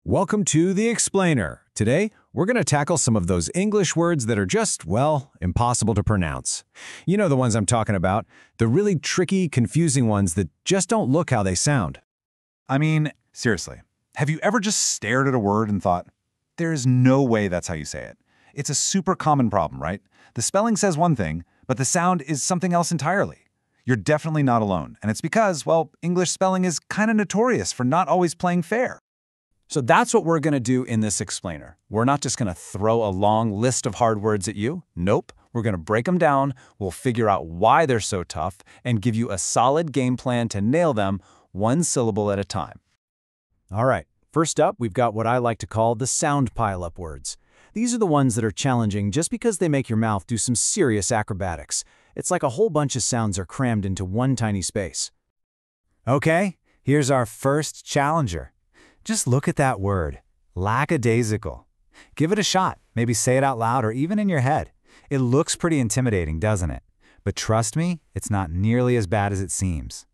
Welcome to The Explainer. Today, we're going to tackle some of those English words that are just, well, impossible to pronounce. You know the ones I'm talking about, the really tricky, confusing ones that just don't look how they sound. I mean, seriously, have you ever just stared at a word and thought, there is no way that's how you say it? It's a super common problem, right? The spelling says one thing, but the sound is something else entirely. You're definitely not alone, and it's because, well, English spelling is kind of notorious for not always playing fair. So that's what we're going to do in this explainer. We're not just going to throw a long list of hard words at you. Nope. We're going to break them down, we'll figure out why they're so tough, and give you a solid game plan to nail them one syllable at a time. All right. First up, we've got what I like to call the sound pile-up words. These are the ones that are challenging just because they make your mouth do some serious acrobatics. It's like a whole bunch of sounds are crammed into one tiny space. Okay, here's our first challenger. Just look at that word, lackadaisical. Give it a shot, maybe say it out loud or even in your head. It looks pretty intimidating, doesn't it? But trust me, it's not nearly as bad as it seems.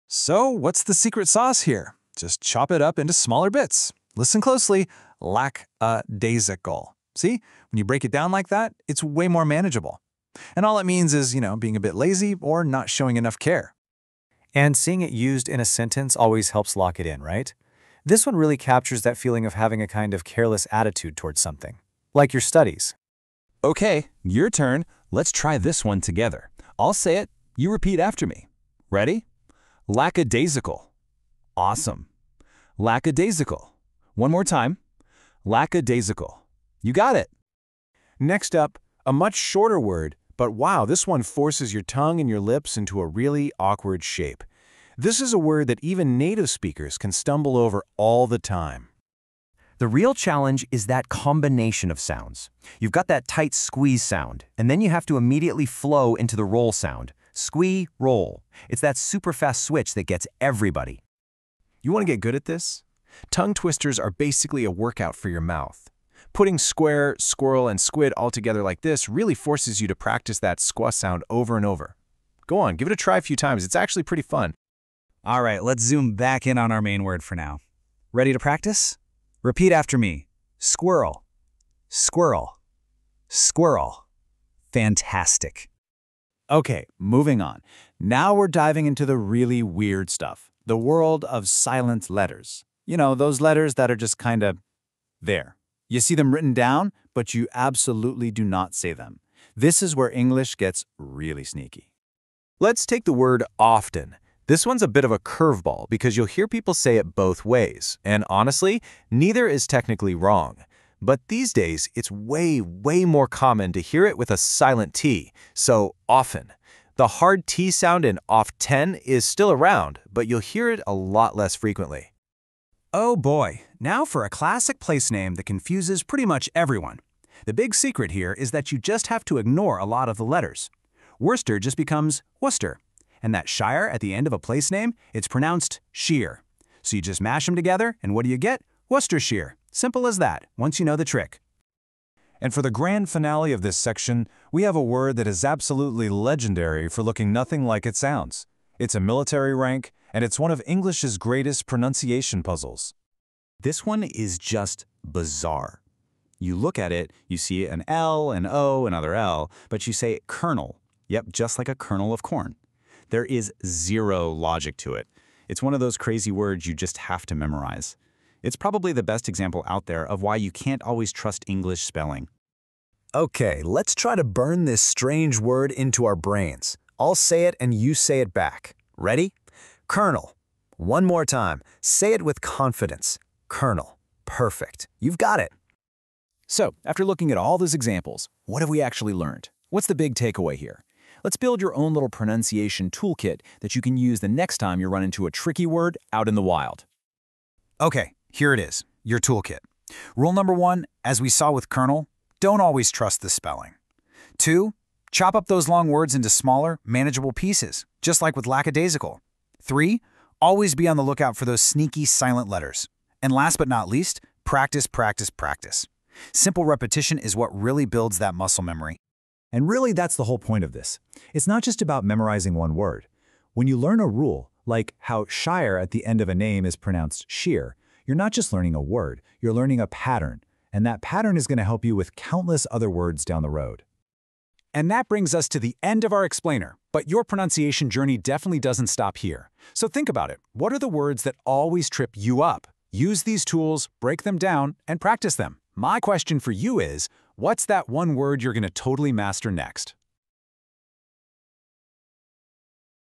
So, what's the secret sauce here? Just chop it up into smaller bits. Listen closely, lackadaisical. See, when you break it down like that, it's way more manageable. And all it means is, being a bit lazy or not showing enough care. And seeing it used in a sentence always helps lock it in, right? This one really captures that feeling of having a kind of careless attitude towards something, like your studies. Okay, your turn. Let's try this one together. I'll say it, you repeat after me. Ready? Lackadaisical. Awesome. Lackadaisical. One more time. Lackadaisical. You got it. Next up, a much shorter word, but wow, this one forces your tongue and your lips into a really awkward shape. This is a word that even native speakers can stumble over all the time. The real challenge is that combination of sounds. You've got that tight squeeze sound, and then you have to immediately flow into the roll sound. Squee, roll. It's that super fast switch that gets everybody. You want to get good at this? Tongue twisters are basically a workout for your mouth. Putting square, squirrel, and squid all together like this really forces you to practice that squaw sound over and over. Go on, give it a try a few times. It's actually pretty fun. All right, let's zoom back in on our main word for now. Ready to practice? Repeat after me. Squirrel, squirrel, squirrel. Fantastic. Okay, moving on. Now we're diving into the really weird stuff. The world of silent letters. You know, those letters that are just kind of there. You see them written down, but you absolutely do not say them. This is where English gets really sneaky. Let's take the word often. This one's a bit of a curveball because you'll hear people say it both ways, and honestly, neither is technically wrong. But these days, it's way more common to hear it with a silent T, so often. The hard T sound in often is still around, but you'll hear it a lot less frequently. Oh boy, now for a classic place name that confuses pretty much everyone. The big secret here is that you just have to ignore a lot of the letters. Worcester just becomes Worcester. And that shire at the end of a place name, it's pronounced sheer. So you just mash them together, and what do you get? Worcestershire. Simple as that, once you know the trick. And for the grand finale of this section, we have a word that is absolutely legendary for looking nothing like it sounds. It's a military rank, and it's one of English's greatest pronunciation puzzles. This one is just bizarre. You look at it, you see an L, an O, another L, but you say kernel. Yep, just like a kernel of corn. There is zero logic to it. It's one of those crazy words you just have to memorize. It's probably the best example out there of why you can't always trust English spelling. Okay, let's try to burn this strange word into our brains. I'll say it and you say it back. Ready? Colonel. One more time. Say it with confidence. Colonel. Perfect. You've got it. So, after looking at all those examples, what have we actually learned? What's the big takeaway here? Let's build your own little pronunciation toolkit that you can use the next time you run into a tricky word out in the wild. Okay, here it is, your toolkit. Rule number 1, as we saw with Colonel, don't always trust the spelling. 2, chop up those long words into smaller, manageable pieces, just like with lackadaisical. 3, always be on the lookout for those sneaky silent letters. And last but not least, practice, practice, practice. Simple repetition is what really builds that muscle memory. And really, that's the whole point of this. It's not just about memorizing one word. When you learn a rule, like how shire at the end of a name is pronounced sheer, You're not just learning a word, you're learning a pattern, and that pattern is going to help you with countless other words down the road. And that brings us to the end of our explainer, but your pronunciation journey definitely doesn't stop here. So think about it. What are the words that always trip you up? Use these tools, break them down, and practice them. My question for you is, what's that one word you're going to totally master next?